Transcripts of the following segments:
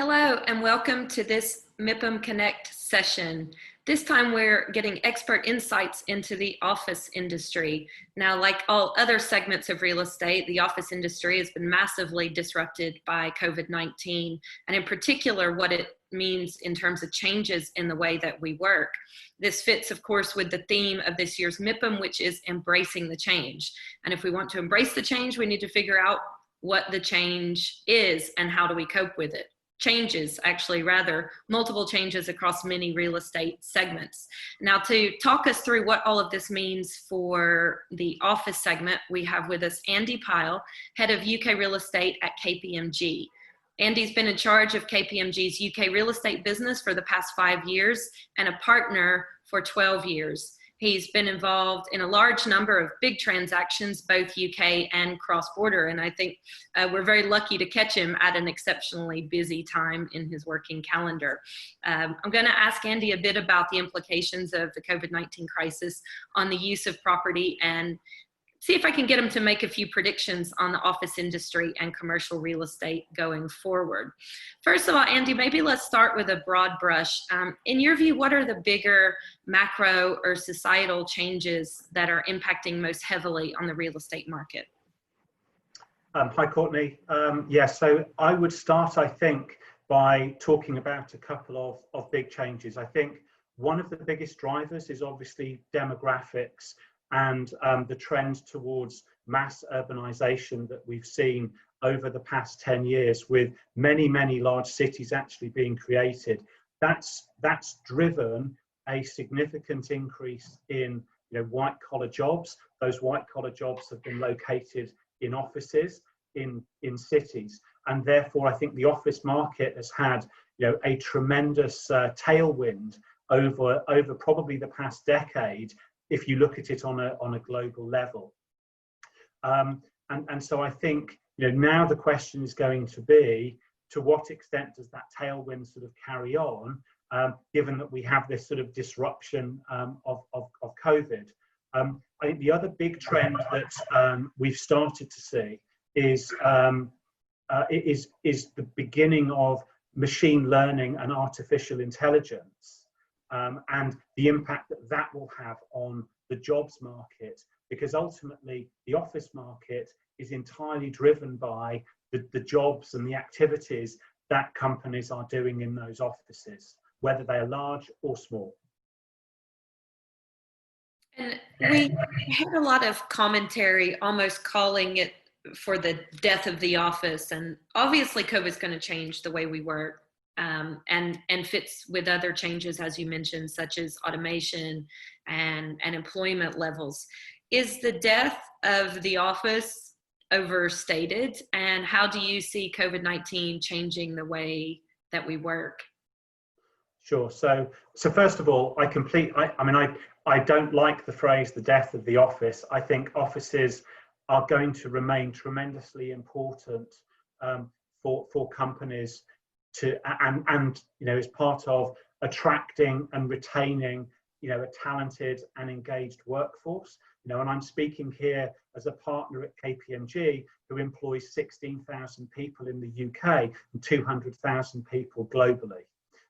Hello and welcome to this MIPIM Connect session. This time we're getting expert insights into the office industry. Now, like all other segments of real estate, the office industry has been massively disrupted by COVID-19, and in particular what it means in terms of changes in the way that we work. This fits, of course, with the theme of this year's MIPIM, which is embracing the change. And if we want to embrace the change, we need to figure out what the change is and how do we cope with it. Multiple changes across many real estate segments. Now, to talk us through what all of this means for the office segment, we have with us Andy Pyle, head of UK real estate at KPMG. Andy's been in charge of KPMG's UK real estate business for the past 5 years and a partner for 12 years. He's been involved in a large number of big transactions, both UK and cross-border, and I think we're very lucky to catch him at an exceptionally busy time in his working calendar. I'm going to ask Andy a bit about the implications of the COVID-19 crisis on the use of property and see if I can get him to make a few predictions on the office industry and commercial real estate going forward. First of all, Andy, maybe let's start with a broad brush. In your view, what are the bigger macro or societal changes that are impacting most heavily on the real estate market? Hi, Courtney. So I would start, I think, by talking about a couple of big changes. I think one of the biggest drivers is obviously demographics and the trend towards mass urbanization that we've seen over the past 10 years, with many, many large cities actually being created. That's driven a significant increase in white collar jobs. Those white collar jobs have been located in offices in cities, and therefore I think the office market has had a tremendous tailwind over probably the past decade, if you look at it on a global level. And so I think now the question is going to be, to what extent does that tailwind sort of carry on, given that we have this sort of disruption of COVID. I think the other big trend that we've started to see is the beginning of machine learning and artificial intelligence. And the impact that will have on the jobs market, because ultimately the office market is entirely driven by the jobs and the activities that companies are doing in those offices, whether they are large or small. And we had a lot of commentary almost calling it for the death of the office, and obviously COVID is going to change the way we work. And fits with other changes, as you mentioned, such as automation and employment levels. Is the death of the office overstated? And how do you see COVID-19 changing the way that we work? Sure. So first of all, I don't like the phrase "the death of the office." I think offices are going to remain tremendously important for companies and as part of attracting and retaining a talented and engaged workforce. And I'm speaking here as a partner at KPMG, who employs 16,000 people in the UK and 200,000 people globally.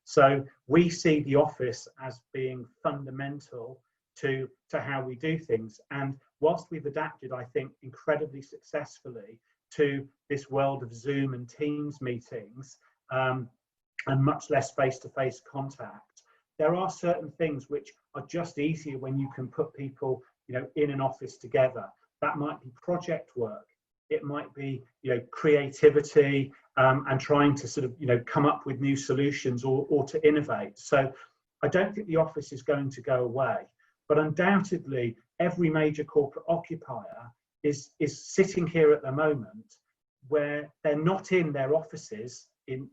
So we see the office as being fundamental to how we do things. And whilst we've adapted, I think, incredibly successfully to this world of Zoom and Teams meetings, and much less face-to-face contact, there are certain things which are just easier when you can put people in an office together. That might be project work, it might be creativity, and trying to sort of come up with new solutions or to innovate. So I don't think the office is going to go away, but undoubtedly every major corporate occupier is sitting here at the moment where they're not in their offices,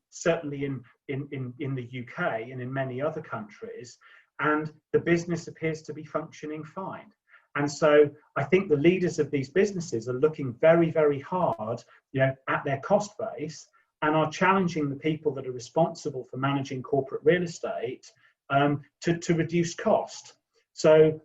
certainly in the UK and in many other countries, and the business appears to be functioning fine. And so I think the leaders of these businesses are looking very, very hard at their cost base and are challenging the people that are responsible for managing corporate real estate to reduce cost. So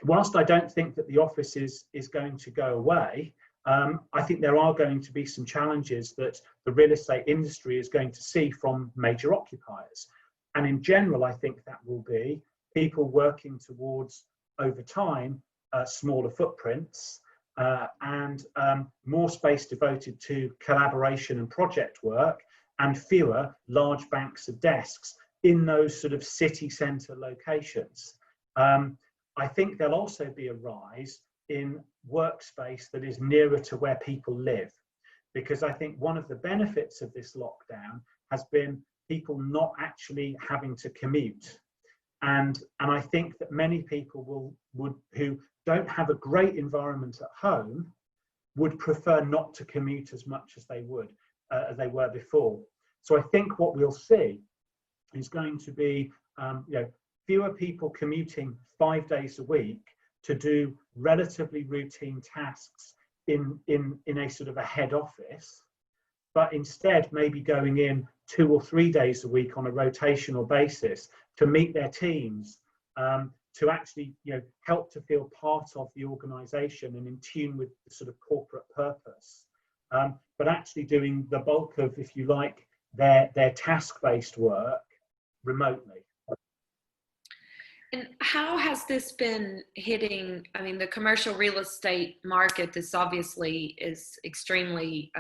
whilst I don't think that the office is going to go away, I think there are going to be some challenges that the real estate industry is going to see from major occupiers. And in general, I think that will be people working towards, over time, smaller footprints and more space devoted to collaboration and project work, and fewer large banks of desks in those sort of city centre locations. I think there'll also be a rise in workspace that is nearer to where people live, because I think one of the benefits of this lockdown has been people not actually having to commute, and I think that many people who don't have a great environment at home would prefer not to commute as much as they were before. So I think what we'll see is going to be fewer people commuting 5 days a week to do relatively routine tasks in a sort of a head office, but instead maybe going in 2 or 3 days a week on a rotational basis to meet their teams, to actually help to feel part of the organisation and in tune with the sort of corporate purpose, but actually doing the bulk of, if you like, their task-based work remotely. And how has this been hitting? I mean, the commercial real estate market, this obviously is extremely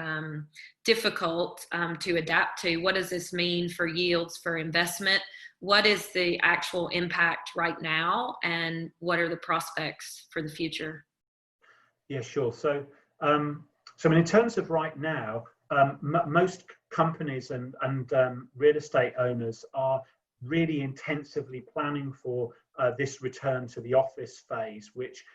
difficult to adapt to. What does this mean for yields, for investment? What is the actual impact right now, and what are the prospects for the future? Yeah, sure. So, in terms of right now, most companies and real estate owners are really intensively planning for this return to the office phase, which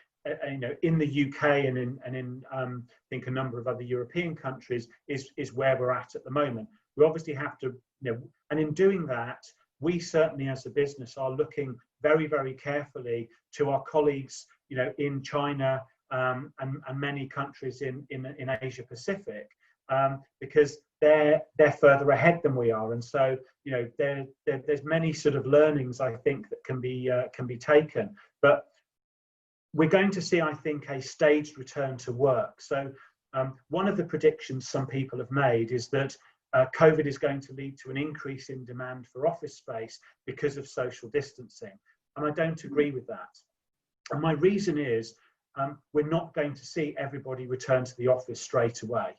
in the UK and in I think a number of other European countries is where we're at the moment. We obviously have to, and in doing that, we certainly as a business are looking very, very carefully to our colleagues, in China and many countries in Asia Pacific, because they're further ahead than we are, and so there's many sort of learnings I think that can be taken. But we're going to see, I think, a staged return to work. So one of the predictions some people have made is that COVID is going to lead to an increase in demand for office space because of social distancing, and I don't agree with that. And my reason is we're not going to see everybody return to the office straight away.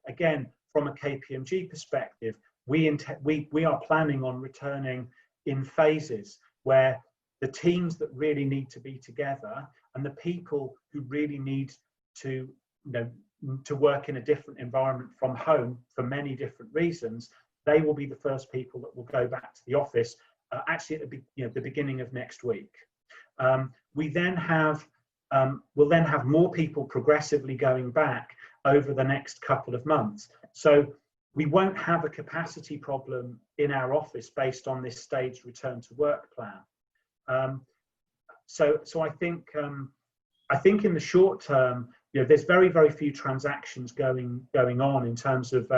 Again, from a KPMG perspective, we are planning on returning in phases where the teams that really need to be together and the people who really need to work in a different environment from home for many different reasons, they will be the first people that will go back to the office actually at the beginning of next week. We'll then have more people progressively going back over the next couple of months. So we won't have a capacity problem in our office based on this staged return to work plan. So I think in the short term, there's very, very few transactions going on in terms of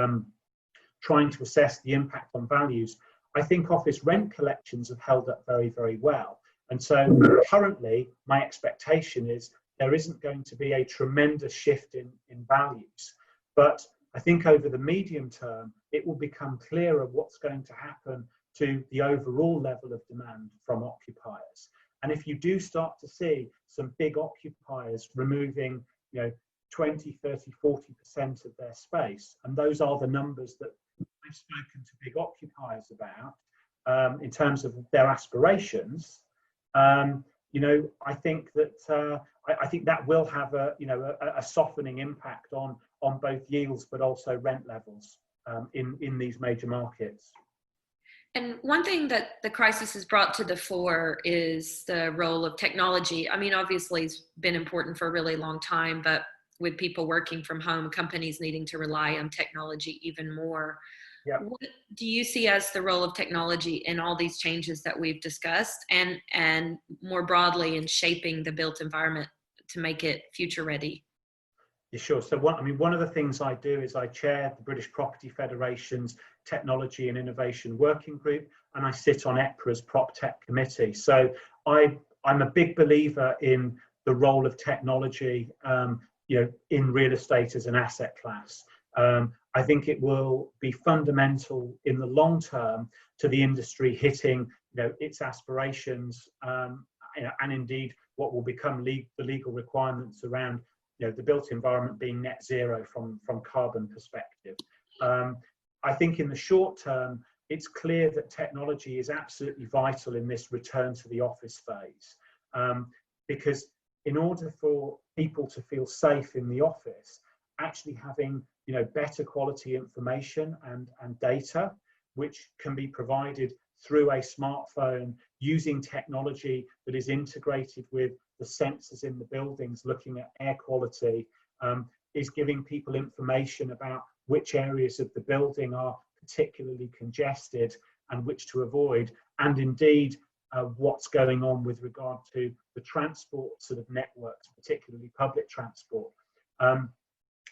trying to assess the impact on values. I think office rent collections have held up very, very well. And so currently, my expectation is there isn't going to be a tremendous shift in values. But I think over the medium term, it will become clearer what's going to happen to the overall level of demand from occupiers. And if you do start to see some big occupiers removing 20, 30, 40% of their space, and those are the numbers that I've spoken to big occupiers about in terms of their aspirations, I think that will have a softening impact on both yields but also rent levels in these major markets. And one thing that the crisis has brought to the fore is the role of technology. I mean, obviously it's been important for a really long time, but with people working from home, companies needing to rely on technology even more. Yeah. What do you see as the role of technology in all these changes that we've discussed, and more broadly in shaping the built environment to make it future ready? Yeah, sure. So one of the things I do is I chair the British Property Federation's Technology and Innovation Working Group, and I sit on EPRA's Prop Tech Committee. So I'm a big believer in the role of technology in real estate as an asset class. I think it will be fundamental in the long term to the industry hitting its aspirations, and indeed what will become the legal requirements around the built environment being net zero from carbon perspective. I think in the short term, it's clear that technology is absolutely vital in this return to the office phase, because in order for people to feel safe in the office, actually having better quality information and data, which can be provided through a smartphone using technology that is integrated with the sensors in the buildings, looking at air quality, is giving people information about which areas of the building are particularly congested and which to avoid, and indeed what's going on with regard to the transport sort of networks, particularly public transport.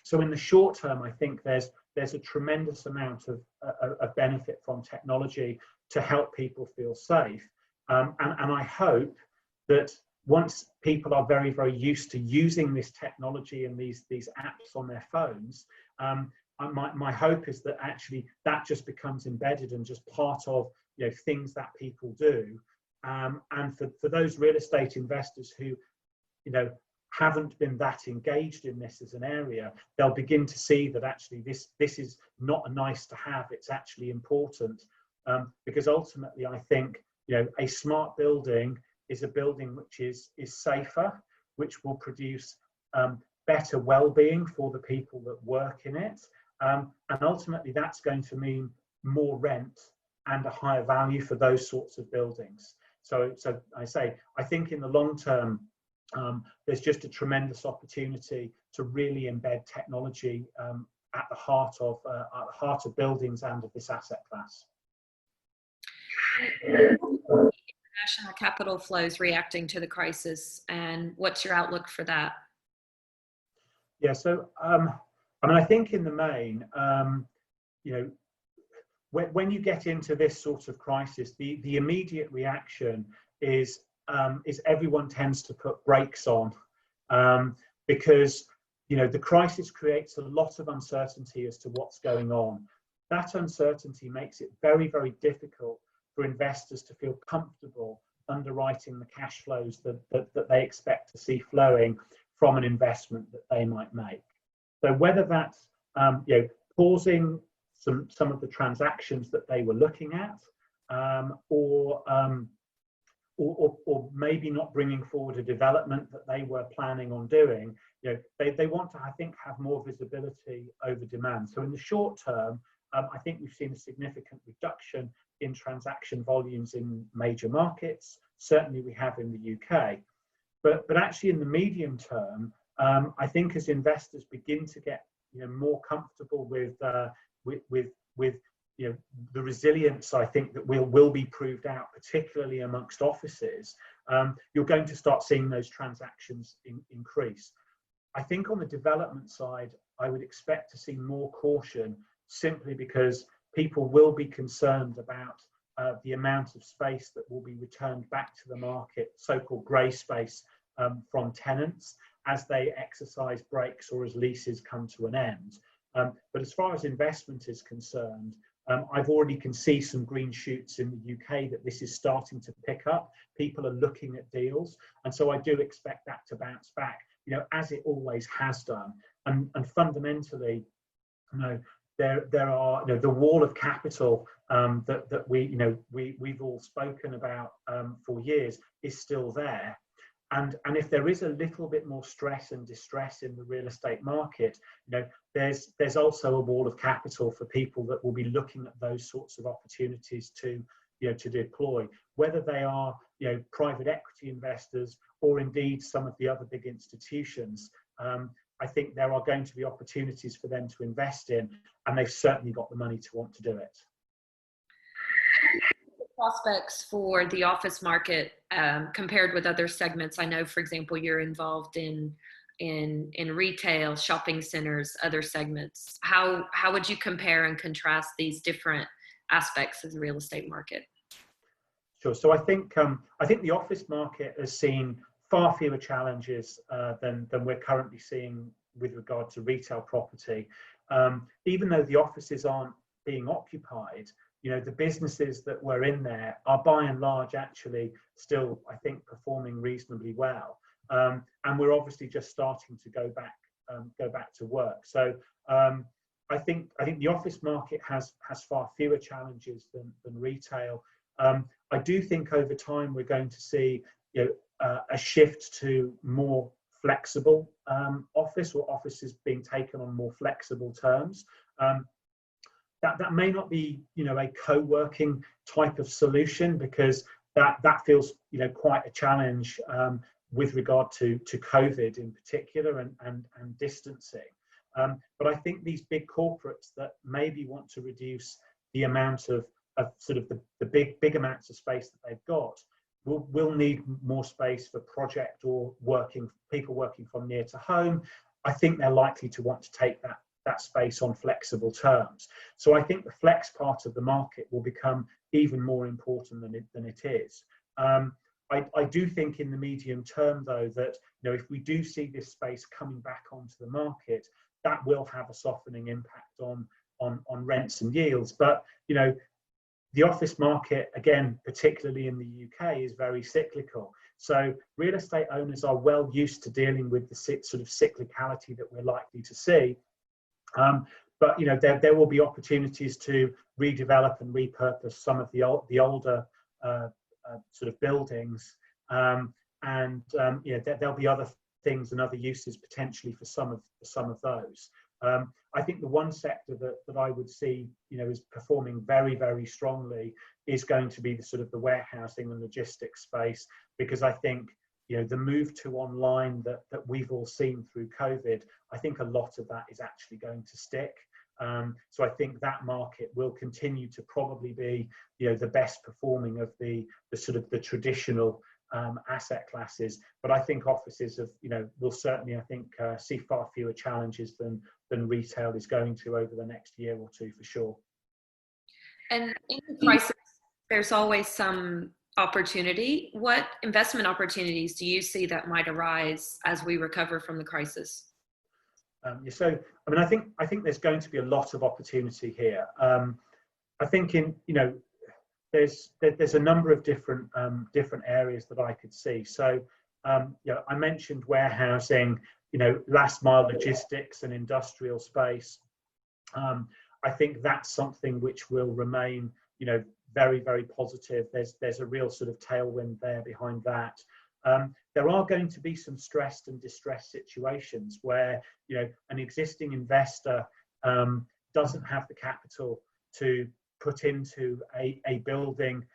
So in the short term, I think there's a tremendous amount of benefit from technology to help people feel safe. And I hope that once people are very, very used to using this technology and these apps on their phones, my hope is that actually that just becomes embedded and just part of things that people do. And for those real estate investors who haven't been that engaged in this as an area, they'll begin to see that actually this is not a nice to have, it's actually important, because ultimately I think a smart building is a building which is safer, which will produce better well-being for the people that work in it, and ultimately that's going to mean more rent and a higher value for those sorts of buildings. So I think in the long term, there's just a tremendous opportunity to really embed technology at the heart of buildings and of this asset class. International capital flows reacting to the crisis, and what's your outlook for that? Yeah, so I think in the main, when you get into this sort of crisis, the immediate reaction is everyone tends to put brakes on, because the crisis creates a lot of uncertainty as to what's going on. That uncertainty makes it very, very difficult for investors to feel comfortable underwriting the cash flows that they expect to see flowing from an investment that they might make. So whether that's pausing some of the transactions that they were looking at, or maybe not bringing forward a development that they were planning on doing, they want to, I think, have more visibility over demand. So in the short term, I think we've seen a significant reduction in transaction volumes in major markets. Certainly we have in the UK, but actually in the medium term, I think as investors begin to get more comfortable with the resilience, I think that will be proved out, particularly amongst offices, you're going to start seeing those transactions increase. I think on the development side, I would expect to see more caution, simply because people will be concerned about the amount of space that will be returned back to the market, so-called grey space, from tenants as they exercise breaks or as leases come to an end. But as far as investment is concerned, I've already can see some green shoots in the UK that this is starting to pick up. People are looking at deals, and so I do expect that to bounce back, as it always has done. And fundamentally, there are the wall of capital that we've all spoken about for years is still there. And if there is a little bit more stress and distress in the real estate market, there's also a wall of capital for people that will be looking at those sorts of opportunities to deploy, whether they are private equity investors or indeed some of the other big institutions. I think there are going to be opportunities for them to invest in, and they've certainly got the money to want to do it. Prospects for the office market compared with other segments? I know, for example, you're involved in retail, shopping centers, other segments. How would you compare and contrast these different aspects of the real estate market? Sure. So I think the office market has seen far fewer challenges than we're currently seeing with regard to retail property. Even though the offices aren't being occupied, the businesses that were in there are by and large actually still, I think, performing reasonably well. And we're obviously just starting to go back to work. So I think the office market has far fewer challenges than retail. I do think over time we're going to see a shift to more flexible office, or offices being taken on more flexible terms. That may not be a co-working type of solution, because that feels quite a challenge with regard to COVID in particular, and distancing. But I think these big corporates that maybe want to reduce the amount of sort of the big amounts of space that they've got will need more space for project or people working from near to home. I think they're likely to want to take that space on flexible terms. So I think the flex part of the market will become even more important than it is. I do think in the medium term, though, that if we do see this space coming back onto the market, that will have a softening impact on rents and yields. But the office market, again, particularly in the UK, is very cyclical. So real estate owners are well used to dealing with the sort of cyclicality that we're likely to see. But there will be opportunities to redevelop and repurpose some of the older sort of buildings, and there'll be other things and other uses potentially for some of those. I think the one sector that I would see is performing very, very strongly is going to be the sort of the warehousing and logistics space, because I think the move to online that we've all seen through COVID, I think a lot of that is actually going to stick. So I think that market will continue to probably be the best performing of the sort of the traditional asset classes. But I think offices will certainly, I think, see far fewer challenges than retail is going to over the next year or two, for sure. And in the crisis, there's always some opportunity. What investment opportunities do you see that might arise as we recover from the crisis? So, I think there's going to be a lot of opportunity here. I think there's a number of different areas that I could see. So, I mentioned warehousing, last mile logistics and industrial space. I think that's something which will remain, very, very positive. There's a real sort of tailwind there behind that. There are going to be some stressed and distressed situations where, an existing investor doesn't have the capital to put into a building,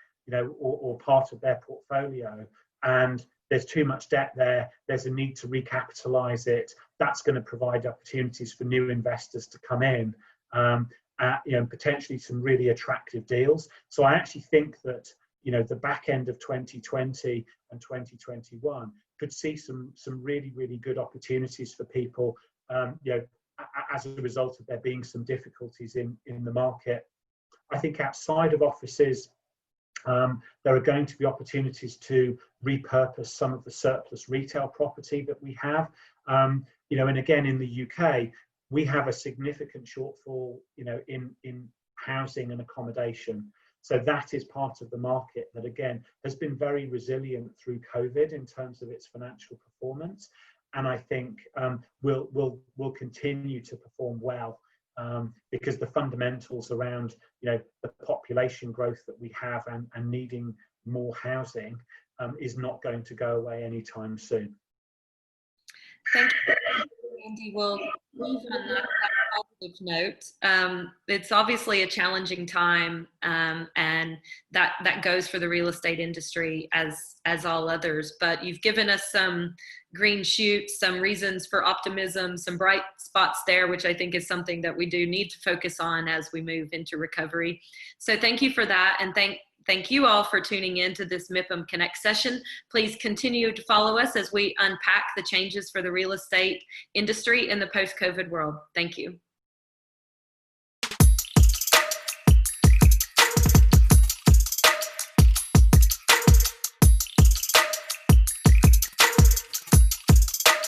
or part of their portfolio, and there's too much debt there. There's a need to recapitalize it. That's going to provide opportunities for new investors to come in, potentially some really attractive deals. So I actually think that the back end of 2020 and 2021 could see some really, really good opportunities for people, as a result of there being some difficulties in the market. I think outside of offices, there are going to be opportunities to repurpose some of the surplus retail property that we have. And again, in the UK, we have a significant shortfall, in housing and accommodation. So that is part of the market that, again, has been very resilient through COVID in terms of its financial performance, and I think will continue to perform well, because the fundamentals around the population growth that we have and needing more housing is not going to go away anytime soon. Thank you, Andy. We'll leave on that positive note. It's obviously a challenging time, and that goes for the real estate industry as all others. But you've given us some green shoots, some reasons for optimism, some bright spots there, which I think is something that we do need to focus on as we move into recovery. So thank you for that, and thank you all for tuning in to this MIPIM Connect session. Please continue to follow us as we unpack the changes for the real estate industry in the post-COVID world. Thank you.